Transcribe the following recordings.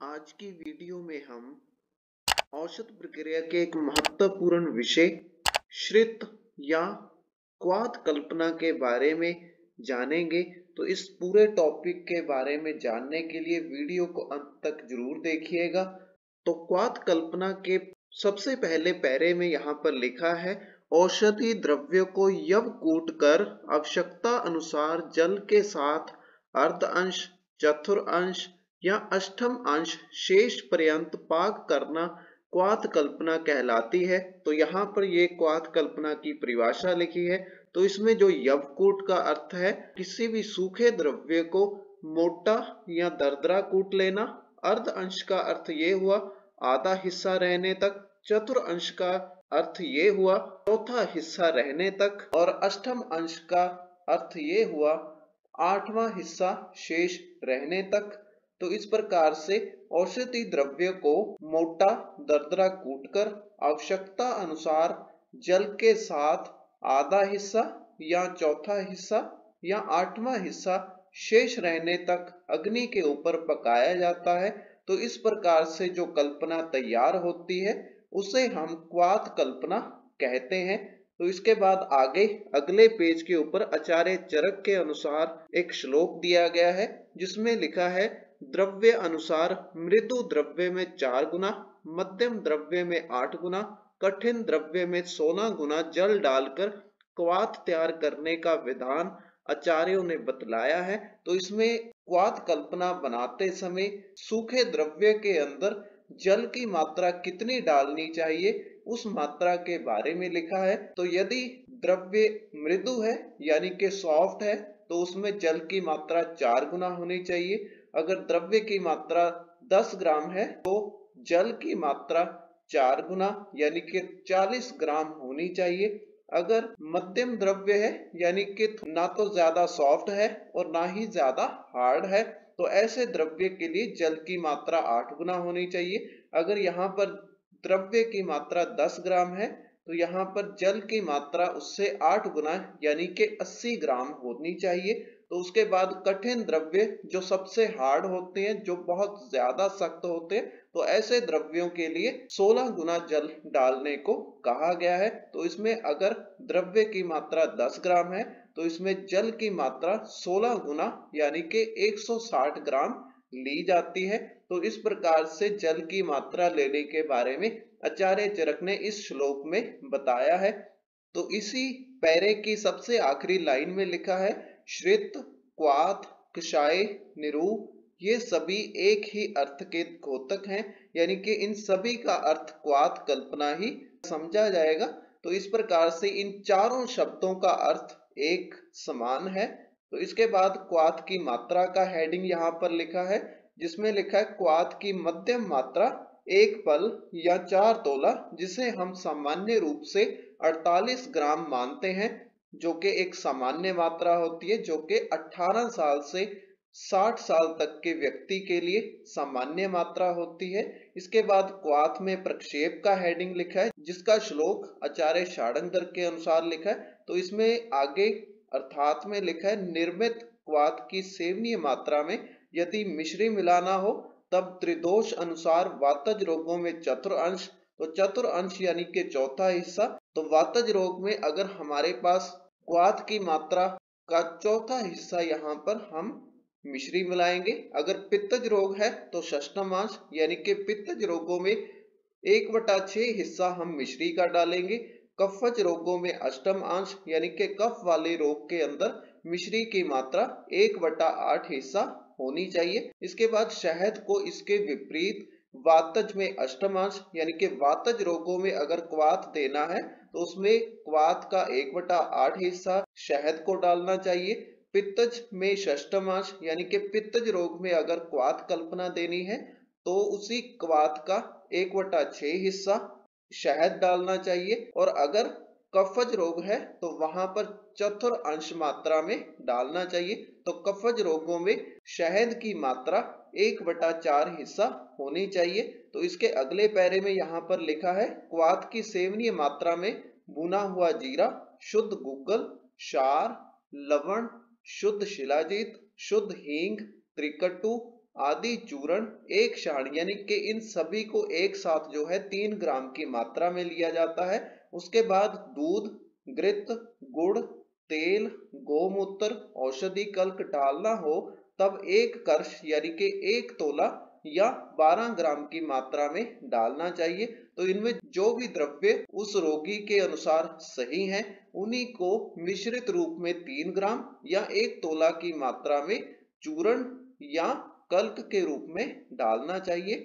आज की वीडियो में हम औसत प्रक्रिया के एक महत्वपूर्ण विषय श्रित या क्वाथ कल्पना के बारे में जानेंगे। तो इस पूरे टॉपिक के बारे में जानने के लिए वीडियो को अंत तक जरूर देखिएगा। तो क्वाथ कल्पना के सबसे पहले पैरे में यहाँ पर लिखा है, औषधि द्रव्य को यवकूट कर आवश्यकता अनुसार जल के साथ अर्ध अंश, चतुर्थांश या अष्टम अंश शेष पर्यंत पाक करना क्वाथ कल्पना कहलाती है। तो यहाँ पर ये क्वाथ कल्पना की परिभाषा लिखी है। तो इसमें जो यवकूट का अर्थ है किसी भी सूखे द्रव्य को मोटा या दरदरा कूट लेना। अर्ध अंश का अर्थ ये हुआ आधा हिस्सा रहने तक, चतुर्थ अंश का अर्थ ये हुआ चौथा हिस्सा रहने तक, और अष्टम अंश का अर्थ ये हुआ आठवां हिस्सा शेष रहने तक। तो इस प्रकार से औषधि द्रव्य को मोटा दरदरा कूटकर आवश्यकता अनुसार जल के साथ आधा हिस्सा या चौथा हिस्सा या आठवां हिस्सा शेष रहने तक अग्नि के ऊपर पकाया जाता है। तो इस प्रकार से जो कल्पना तैयार होती है उसे हम क्वाथ कल्पना कहते हैं। तो इसके बाद आगे अगले पेज के ऊपर आचार्य चरक के अनुसार एक श्लोक दिया गया है जिसमें लिखा है, द्रव्य अनुसार मृदु द्रव्य में 4 गुना, मध्यम द्रव्य में 8 गुना, कठिन द्रव्य में 16 गुना जल डालकर क्वाथ तैयार करने का विधान आचार्यों ने बतलाया है। तो इसमें क्वाथ कल्पना बनाते समय सूखे द्रव्य के अंदर जल की मात्रा कितनी डालनी चाहिए उस मात्रा के बारे में लिखा है। तो यदि द्रव्य मृदु है यानी कि सॉफ्ट है तो उसमें जल की मात्रा 4 गुना होनी चाहिए। अगर द्रव्य की मात्रा 10 ग्राम है तो जल की मात्रा 4 गुना यानी कि 40 ग्राम होनी चाहिए। अगर मध्यम द्रव्य है यानी कि ना तो ज्यादा सॉफ्ट है और ना ही ज्यादा हार्ड है तो ऐसे द्रव्य के लिए जल की मात्रा 8 गुना होनी चाहिए। अगर यहाँ पर द्रव्य की मात्रा 10 ग्राम है तो यहाँ पर जल की मात्रा उससे 8 गुना यानी कि 80 ग्राम होनी चाहिए। तो उसके बाद कठिन द्रव्य जो सबसे हार्ड होते हैं, जो बहुत ज्यादा सख्त होते हैं, तो ऐसे द्रव्यों के लिए 16 गुना जल डालने को कहा गया है। तो इसमें अगर द्रव्य की मात्रा 10 ग्राम है तो इसमें जल की मात्रा 16 गुना यानी कि 160 ग्राम ली जाती है। तो इस प्रकार से जल की मात्रा लेने के बारे में आचार्य चरक ने इस श्लोक में बताया है। तो इसी पैरे की सबसे आखिरी लाइन में लिखा है, श्रित, क्वाथ, कषाय, निरूप ये सभी एक ही अर्थ के द्योतक हैं, यानी कि इन सभी का अर्थ क्वाथ कल्पना ही समझा जाएगा। तो इस प्रकार से इन चारों शब्दों का अर्थ एक समान है। तो इसके बाद क्वाथ की मात्रा का हेडिंग यहाँ पर लिखा है जिसमें लिखा है, क्वाथ की मध्यम मात्रा 1 पल या 4 तोला जिसे हम सामान्य रूप से 48 ग्राम मानते हैं, जो कि एक सामान्य मात्रा होती है जो कि 18 साल से 60 साल तक के व्यक्ति के लिए सामान्य मात्रा होती है। इसके बाद क्वाथ में प्रक्षेप का हेडिंग लिखा है जिसका श्लोक आचार्य षडांगर के अनुसार लिखा है। तो इसमें आगे अर्थात में लिखा है, निर्मित क्वाथ की सेवनीय मात्रा में यदि मिश्री मिलाना हो तब त्रिदोष अनुसार वातज रोगों में चतुर्थांश, तो चतुर्थांश यानी कि चौथा हिस्सा। तो वातज रोग में अगर हमारे पास क्वाथ की मात्रा का चौथा हिस्सा यहाँ पर हम मिश्री मिलाएंगे। अगर पित्तज रोग है तो षष्ठमांश यानी कि पित्तज रोगों में 1/6 हिस्सा हम मिश्री का डालेंगे। कफज रोगों में अष्टम अंश यानी कि कफ वाले रोग के अंदर मिश्री की मात्रा 1/8 हिस्सा होनी चाहिए। इसके बाद शहद को इसके विपरीत वातज में अष्टमांश यानी कि वातज रोगों में अगर क्वाथ देना है तो उसमें क्वाथ का 1/8 हिस्सा शहद को डालना चाहिए। पित्तज में षष्ठमांश यानी कि पित्तज रोग में अगर क्वाथ कल्पना देनी है तो उसी क्वाथ का 1/6 हिस्सा शहद डालना चाहिए। और अगर कफज रोग है तो वहां पर चतुर्थांश मात्रा में डालना चाहिए। तो कफज रोगों में शहद की मात्रा 1/4 हिस्सा होनी चाहिए। तो इसके अगले पैरे में यहाँ पर लिखा है, क्वाथ की सेवनीय मात्रा में भुना हुआ जीरा, शुद्ध गूगल, क्षार, लवण, शुद्ध शिलाजीत, शुद्ध हींग, त्रिकटु, आदि चूर्ण एक क्षाण, यानी कि इन सभी को एक साथ जो है 3 ग्राम की मात्रा में लिया जाता है। उसके बाद दूध, घृत, गुड़, तेल, गोमूत्र, औषधि कल्क डालना हो तब 1 कलश यानी कि 1 तोला या 12 ग्राम की मात्रा में डालना चाहिए। तो इनमें जो भी द्रव्य उस रोगी के अनुसार सही हैं, उन्हीं को मिश्रित रूप में 3 ग्राम या 1 तोला की मात्रा में चूर्ण या कल्क के रूप में डालना चाहिए।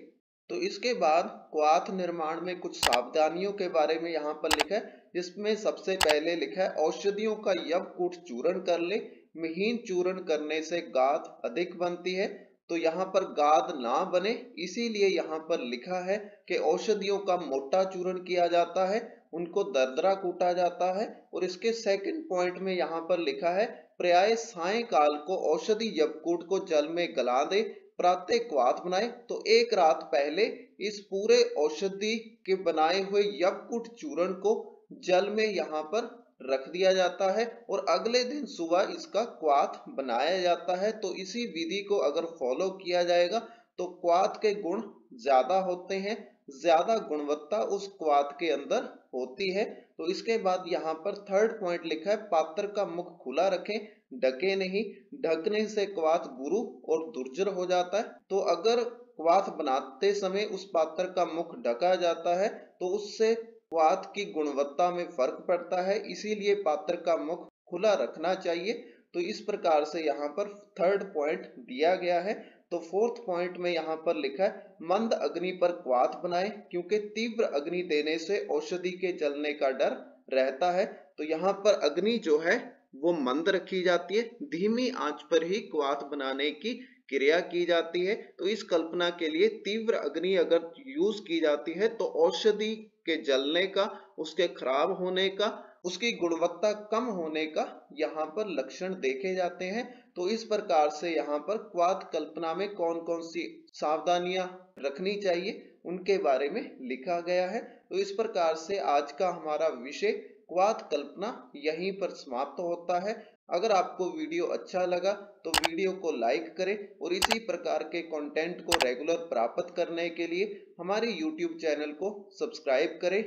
तो इसके बाद क्वाथ निर्माण में कुछ सावधानियों के बारे में यहाँ पर लिखा है, जिसमें सबसे पहले लिखा है औषधियों का यवकूट चूर्ण कर ले। महीन चूर्ण करने से गाद अधिक बनती है। तो यहाँ पर गाद ना बने, इसीलिए यहाँ पर लिखा है कि औषधियों का मोटा चूर्ण किया जाता है, उनको दरदरा कूटा जाता है। और इसके सेकंड पॉइंट में यहाँ पर लिखा है प्राय सायंकाल को औषधि यवकूट को जल में गला दे, प्रातः क्वाथ बनाए। तो 1 रात पहले इस पूरे औषधि के बनाए हुए यवकूट चूर्ण को जल में यहाँ पर रख दिया जाता है और अगले दिन सुबह इसका क्वाथ बनाया जाता है। तो इसी विधि को अगर फॉलो किया जाएगा तो क्वाथ के गुण ज्यादा होते हैं, ज्यादा गुणवत्ता उस क्वाथ के अंदर होती है। तो इसके बाद यहाँ पर थर्ड पॉइंट लिखा है पात्र का मुख खुला रखें, ढके नहीं। ढकने से क्वाथ गुरु और दुर्जर हो जाता है। तो अगर क्वाथ बनाते समय उस पात्र का मुख ढका जाता है तो उससे क्वाथ की गुणवत्ता में फर्क पड़ता है, इसीलिए पात्र का मुख खुला रखना चाहिए। तो इस प्रकार से यहाँ पर थर्ड पॉइंट दिया गया है। तो फोर्थ पॉइंट में यहाँ पर लिखा है मंद अग्नि पर क्वाथ बनाएं, क्योंकि तीव्र अग्नि देने से औषधि के जलने का डर रहता है। तो यहाँ पर अग्नि जो है वो मंद रखी जाती है, धीमी आंच पर ही क्वाथ बनाने की क्रिया की जाती है। तो इस कल्पना के लिए तीव्र अग्नि अगर यूज की जाती है तो औषधि के जलने का, उसके खराब होने का, उसकी गुणवत्ता कम होने का यहाँ पर लक्षण देखे जाते हैं। तो इस प्रकार से यहाँ पर क्वाथ कल्पना में कौन कौन सी सावधानियां रखनी चाहिए उनके बारे में लिखा गया है। तो इस प्रकार से आज का हमारा विषय क्वाथ कल्पना यहीं पर समाप्त होता है। अगर आपको वीडियो अच्छा लगा तो वीडियो को लाइक करें और इसी प्रकार के कंटेंट को रेगुलर प्राप्त करने के लिए हमारे YouTube चैनल को सब्सक्राइब करें।